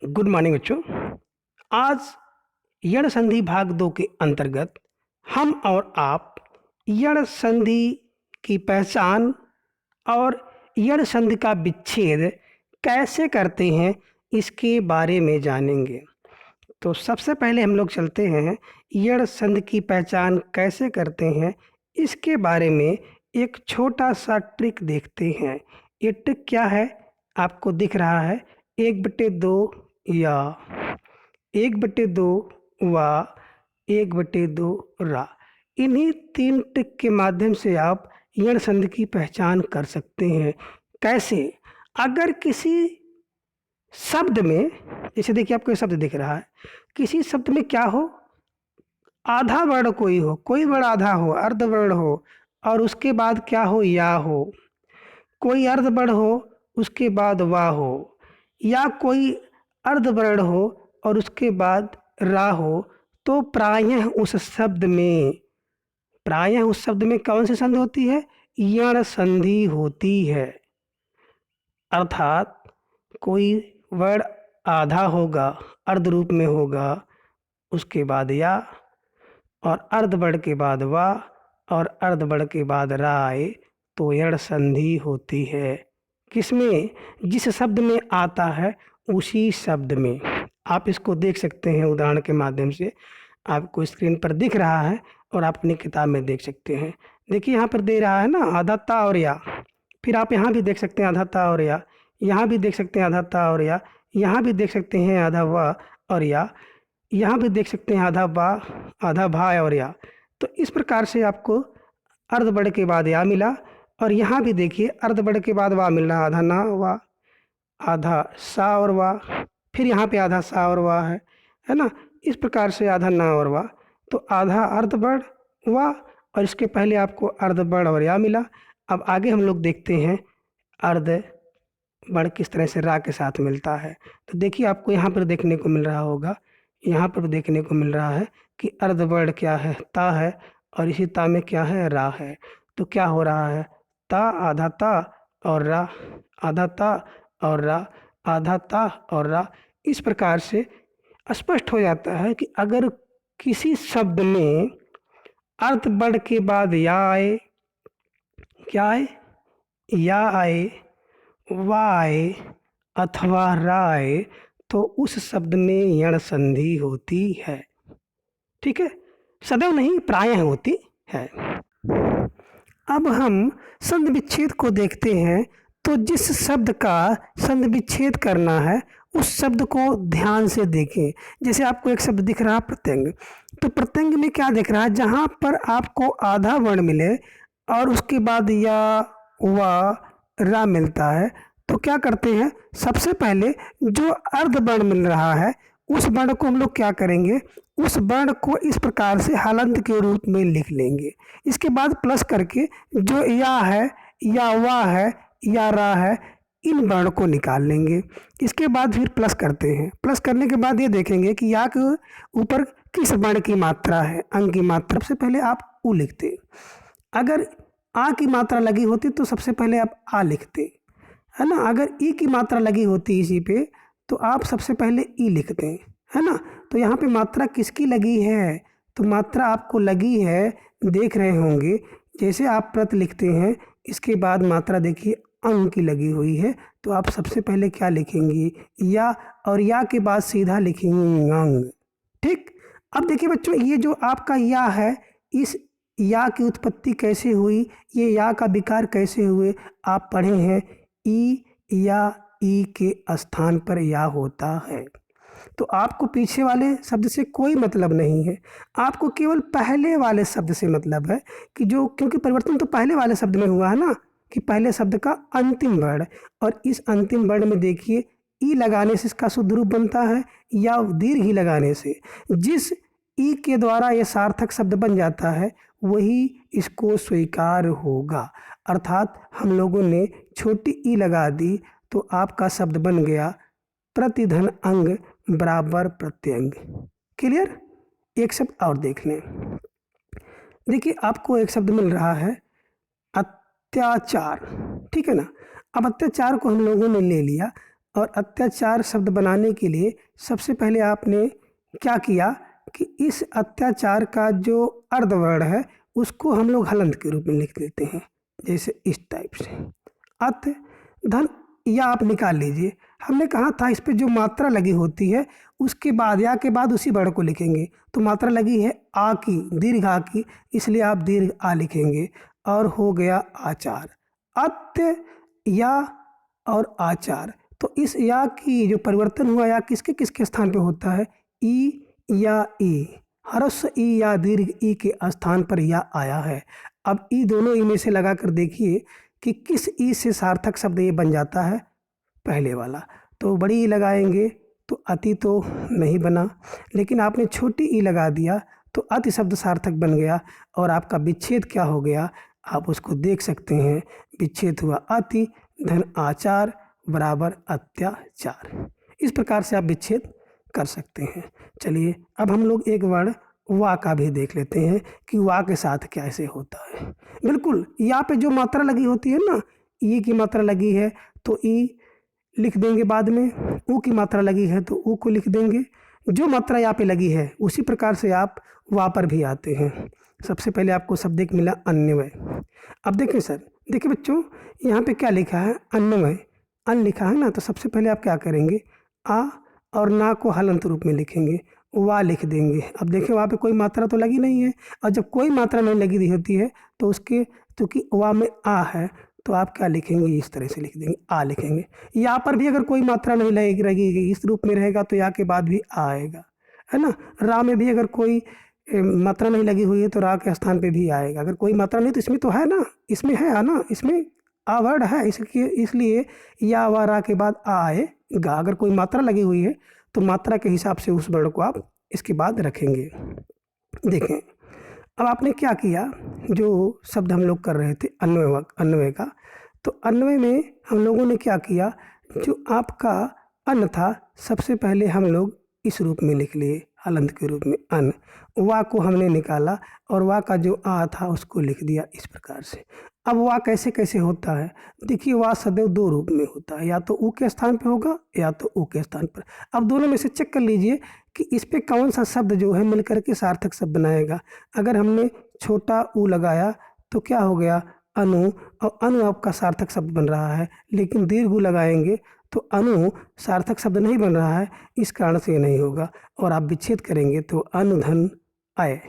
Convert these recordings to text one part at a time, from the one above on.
Good morning बच्चों। आज यण संधि भाग 2 के अंतर्गत हम और आप यण संधि की पहचान और यण संधि का विच्छेद कैसे करते हैं इसके बारे में जानेंगे। तो सबसे पहले हम लोग चलते हैं यण संधि की पहचान कैसे करते हैं इसके बारे में एक छोटा सा ट्रिक देखते हैं। ये ट्रिक क्या है? आपको दिख रहा है 1/2 या 1/2 वा 1/2 रा। इन्हीं 3 ट्रिक के माध्यम से आप यण संधि की पहचान कर सकते हैं। कैसे? अगर किसी शब्द में, जैसे देखिए आपको ये शब्द दिख रहा है, किसी शब्द में क्या हो, आधा वर्ण कोई वर्ण आधा हो, अर्ध वर्ण हो और उसके बाद क्या हो, या हो। कोई अर्ध वर्ण हो उसके बाद वा हो, या कोई अर्ध वर्ण हो और उसके बाद रा हो, तो प्रायः उस शब्द में कौन सी संधि होती है? यण संधि होती है। अर्थात कोई वर्ण आधा होगा, अर्ध रूप में होगा, उसके बाद या, और अर्ध वर्ण के बाद वा और अर्ध वर्ण के बाद रा आए तो यण संधि होती है। किसमें? जिस शब्द में आता है उसी शब्द में। आप इसको देख सकते हैं उदाहरण के माध्यम से। आपको स्क्रीन पर दिख रहा है और आप अपनी किताब में देख सकते हैं। देखिए यहाँ पर दे रहा है ना, आधा ता और या। फिर आप यहाँ भी देख सकते हैं आधा ता और या, यहाँ भी देख सकते हैं आधा ता और या, यहाँ भी देख सकते हैं आधा वा और या, यहाँ भी देख सकते हैं आधा बा, आधा भा और या। तो इस प्रकार से आपको अर्ध वर्ण के बाद या मिला, और यहाँ भी देखिए अर्ध वर्ण के बाद वा मिल रहा, आधा ना वा, आधा सा और वा, फिर यहाँ पे आधा सा और वा है ना। इस प्रकार से आधा ना और वा, तो आधा अर्ध वर्ण वा और इसके पहले आपको अर्ध वर्ण और या मिला। अब आगे हम लोग देखते हैं अर्ध वर्ण किस तरह से रा के साथ मिलता है। तो देखिए आपको यहाँ पर देखने को मिल रहा होगा, यहाँ पर देखने को मिल रहा है कि अर्ध वर्ण क्या है? ता है, और इसी ता में क्या है? रा है। तो क्या हो रहा है? ता आधा ता और रा, आधा ता और रा, आधा ता और रा। इस प्रकार से स्पष्ट हो जाता है कि अगर किसी शब्द में अर्ध वर्ण के बाद या आए, क्या आए? या आए, वा आए अथवा रा आए, तो उस शब्द में यण संधि होती है। ठीक है? सदैव नहीं, प्रायः होती है। अब हम संधि विच्छेद को देखते हैं। तो जिस शब्द का संधि विच्छेद करना है उस शब्द को ध्यान से देखें। जैसे आपको एक शब्द दिख रहा है प्रत्यंग, तो प्रत्यंग में क्या दिख रहा है? जहाँ पर आपको आधा वर्ण मिले और उसके बाद या वा रा मिलता है, तो क्या करते हैं? सबसे पहले जो अर्ध वर्ण मिल रहा है उस वर्ण को हम लोग क्या करेंगे? उस वर्ण को इस प्रकार से हलंत के रूप में लिख लेंगे। इसके बाद प्लस करके जो या है, या वा है, या रा है, इन वर्ण को निकाल लेंगे। इसके बाद फिर प्लस करते हैं। प्लस करने के बाद ये देखेंगे कि या के ऊपर किस वर्ण की मात्रा है, अंग की मात्रा। सबसे पहले आप उ लिखते। अगर आ की मात्रा लगी होती तो सबसे पहले आप आ लिखते, है ना। अगर ई की मात्रा लगी होती इसी पे तो आप सबसे पहले ई लिखते, है ना। तो यहाँ पे मात्रा किसकी लगी है? तो मात्रा आपको लगी है, देख रहे होंगे। जैसे आप प्रत लिखते हैं, इसके बाद मात्रा देखिए अंग की लगी हुई है, तो आप सबसे पहले क्या लिखेंगे? या, और या के बाद सीधा लिखेंगे अंग। ठीक। अब देखिए बच्चों, ये जो आपका या है, इस या की उत्पत्ति कैसे हुई, ये या का विकार कैसे हुए? आप पढ़े हैं ई या ई के स्थान पर या होता है। तो आपको पीछे वाले शब्द से कोई मतलब नहीं है, आपको केवल पहले वाले शब्द से मतलब है कि जो, क्योंकि परिवर्तन तो पहले वाले शब्द में हुआ है ना, कि पहले शब्द का अंतिम वर्ण, और इस अंतिम वर्ण में देखिए ई लगाने से इसका शुद्ध रूप बनता है, या दीर्घ ही लगाने से। जिस ई के द्वारा ये सार्थक शब्द बन जाता है वही इसको स्वीकार होगा। अर्थात हम लोगों ने छोटी ई लगा दी तो आपका शब्द बन गया प्रतिधन अंग बराबर प्रत्यंग। क्लियर? एक शब्द और देख लें। देखिए आपको एक शब्द मिल रहा है अत्याचार, ठीक है ना। अब अत्याचार को हम लोगों ने ले लिया, और अत्याचार शब्द बनाने के लिए सबसे पहले आपने क्या किया कि इस अत्याचार का जो अर्धवर्ण है उसको हम लोग हलंत के रूप में लिख देते हैं, जैसे इस टाइप से। अत धन या आप निकाल लीजिए। हमने कहा था इस पे जो मात्रा लगी होती है उसके बाद या के बाद उसी वर्ण को लिखेंगे, तो मात्रा लगी है आ की, दीर्घ आ की, इसलिए आप दीर्घ आ लिखेंगे और हो गया आचार। अत्य या और आचार, तो इस या की जो परिवर्तन हुआ या किसके किसके स्थान पे होता है, ई या ई, ह्रस्व ई या दीर्घ ई के स्थान पर या आया है। अब ई दोनों ई में से लगा कर देखिए कि किस ई से सार्थक शब्द ये बन जाता है, पहले वाला। तो बड़ी ई लगाएंगे तो अति तो नहीं बना, लेकिन आपने छोटी ई लगा दिया तो अति शब्द सार्थक बन गया और आपका विच्छेद क्या हो गया आप उसको देख सकते हैं। विच्छेद हुआ अति धन आचार बराबर अत्याचार। इस प्रकार से आप विच्छेद कर सकते हैं। चलिए अब हम लोग एक वर्ण वा का भी देख लेते हैं कि वा के साथ कैसे होता है। बिल्कुल यहाँ पे जो मात्रा लगी होती है ना, ई की मात्रा लगी है तो ई लिख देंगे, बाद में ऊ की मात्रा लगी है तो ऊ को लिख देंगे। जो मात्रा यहाँ पे लगी है उसी प्रकार से आप वा पर भी आते हैं। सबसे पहले आपको शब्द एक मिला अन्वय। अब देखें सर, देखिए बच्चों यहाँ पे क्या लिखा है, अन्वय, अन लिखा है ना, तो सबसे पहले आप क्या करेंगे, आ और ना को हलंत रूप में लिखेंगे, वा लिख देंगे। अब देखें वहाँ पे कोई मात्रा तो लगी नहीं है, और जब कोई मात्रा नहीं लगी दी होती है तो उसके क्योंकि वा में आ है तो आप क्या लिखेंगे, इस तरह से लिख देंगे, आ लिखेंगे। यहाँ पर भी अगर कोई मात्रा नहीं लगेगी इस रूप में रहेगा तो या के बाद भी आ आएगा, है ना। रा में भी अगर कोई मात्रा नहीं लगी हुई है तो रा के स्थान पे भी आएगा। अगर कोई मात्रा नहीं तो इसमें तो है ना, इसमें है ना, इसमें आ वर्ड है, इसलिए या वा रा के बाद आ आएगा। अगर कोई मात्रा लगी हुई है तो मात्रा के हिसाब से उस वर्ड को आप इसके बाद रखेंगे। देखें अब आपने क्या किया, जो शब्द हम लोग कर रहे थे अन्वय का, तो अन्वय में हम लोगों ने क्या किया, जो आपका अन था सबसे पहले हम लोग इस रूप में लिख लिए, हलंत के रूप में अन। वा को हमने निकाला और वा का जो आ था उसको लिख दिया इस प्रकार से। अब वा कैसे कैसे होता है, देखिए वा सदैव दो रूप में होता है, या तो ऊ के स्थान पे होगा या तो ऊ के स्थान पर। अब दोनों में से चेक कर लीजिए कि इस पे कौन सा शब्द जो है मिलकर के सार्थक शब्द बनाएगा। अगर हमने छोटा ऊ लगाया तो क्या हो गया, अनु, और अनु आपका सार्थक शब्द बन रहा है, लेकिन दीर्घ ऊ लगाएंगे तो अनु सार्थक शब्द नहीं बन रहा है, इस कारण से ये नहीं होगा। और आप विच्छेद करेंगे तो अनुधन अय,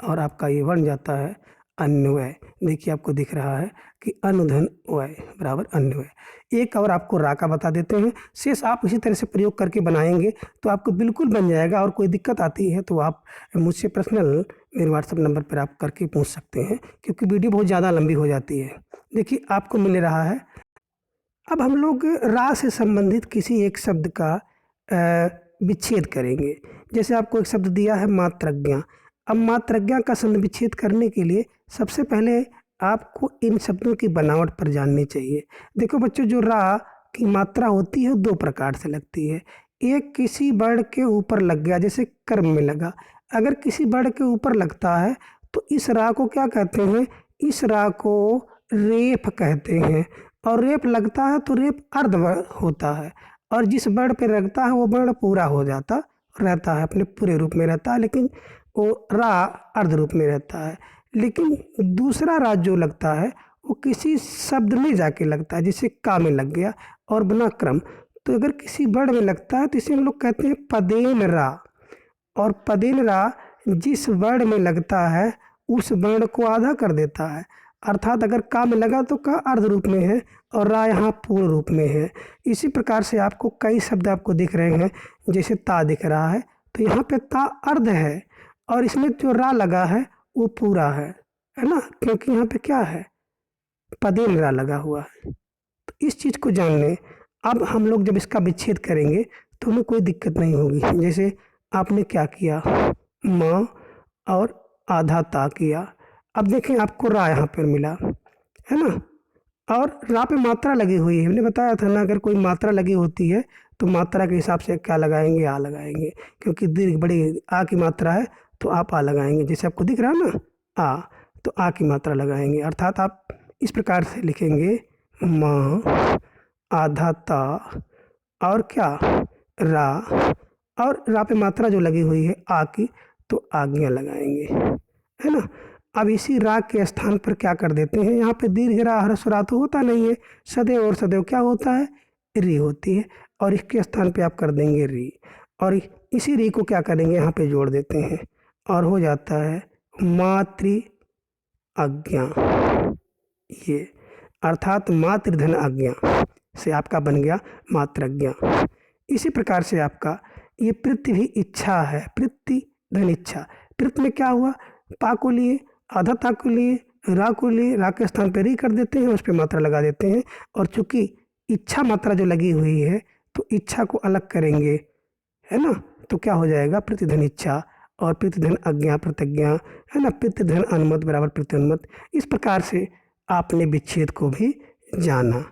और आपका ये बन जाता है अन्वय। देखिए आपको दिख रहा है कि अनुधन वय बराबर अन्वय। एक और आपको रा का बता देते हैं, शेष आप इसी तरह से प्रयोग करके बनाएंगे तो आपको बिल्कुल बन जाएगा। और कोई दिक्कत आती है तो आप मुझसे पर्सनल मेरे व्हाट्सएप नंबर पर आप करके पूछ सकते हैं, क्योंकि वीडियो बहुत ज़्यादा लंबी हो जाती है। देखिए आपको मिल रहा है। अब हम लोग रा से संबंधित किसी एक शब्द का विच्छेद करेंगे। जैसे आपको एक शब्द दिया है मात्रज्ञा। अब मात्रज्ञा का संधि विच्छेद करने के लिए सबसे पहले आपको इन शब्दों की बनावट पर जाननी चाहिए। देखो बच्चों, जो रा की मात्रा होती है दो प्रकार से लगती है। एक किसी वर्ण के ऊपर लग गया, जैसे कर्म में लगा। अगर किसी वर्ण के ऊपर लगता है तो इस रा को क्या कहते हैं, इस रा को रेफ कहते हैं। और रेफ लगता है तो रेफ अर्ध होता है, और जिस वर्ण पे लगता है वो वर्ण पूरा हो जाता रहता है, अपने पूरे रूप में रहता है, लेकिन वो रा अर्ध रूप में रहता है। लेकिन दूसरा रा जो लगता है वो किसी शब्द में जाके लगता है, जैसे का में लग गया और बना क्रम। तो अगर किसी वर्ण में लगता है तो इसे हम लोग कहते हैं पदेन रा। और पदेन रा जिस वर्ण में लगता है उस वर्ण को आधा कर देता है। अर्थात अगर का में लगा तो का अर्ध रूप में है और रा यहाँ पूर्ण रूप में है। इसी प्रकार से आपको कई शब्द आपको दिख रहे हैं, जैसे ता दिख रहा है तो यहाँ पे ता अर्ध है और इसमें जो रा लगा है वो पूरा है ना, क्योंकि यहाँ पे क्या है, पदेन रा लगा हुआ है। तो इस चीज़ को जान लें। अब हम लोग जब इसका विच्छेद करेंगे तो हमें कोई दिक्कत नहीं होगी। जैसे आपने क्या किया, माँ और आधा ता किया। अब देखें आपको रा यहाँ पर मिला है ना, और रा पे मात्रा लगी हुई है। हमने बताया था ना, अगर कोई मात्रा लगी होती है तो मात्रा के हिसाब से क्या लगाएंगे, आ लगाएंगे, क्योंकि दीर्घ बड़ी आ की मात्रा है तो आप आ लगाएंगे। जैसे आपको दिख रहा है ना आ, तो आ की मात्रा लगाएंगे। अर्थात आप इस प्रकार से लिखेंगे, माँ आधा ता और क्या रा, और रा पे मात्रा जो लगी हुई है आ की, तो आज्ञा लगाएंगे, है ना। अब इसी रा के स्थान पर क्या कर देते हैं, यहाँ पे दीर्घ रा ह्रस्व रा तो होता नहीं है, सदैव और सदैव क्या होता है, री होती है, और इसके स्थान पे आप कर देंगे री, और इसी री को क्या करेंगे, यहाँ पे जोड़ देते हैं, और हो जाता है मातृ आज्ञा। ये अर्थात मातृधन आज्ञा से आपका बन गया मातृज्ञा। इसी प्रकार से आपका ये पृथ्वी इच्छा है, पृथ्वी धन इच्छा। पृथ्वी में क्या हुआ, पा को लिए, आधा ता को लिए, रा को लिए, रा के स्थान पे री कर देते हैं, उस पर मात्रा लगा देते हैं, और चूंकि इच्छा मात्रा जो लगी हुई है तो इच्छा को अलग करेंगे, है ना, तो क्या हो जाएगा प्रतिधन इच्छा, और प्रतिधन आज्ञा प्रतिज्ञा, है ना, प्रतिधन अनुमत बराबर प्रति अनुमत। इस प्रकार से आपने विच्छेद को भी जाना।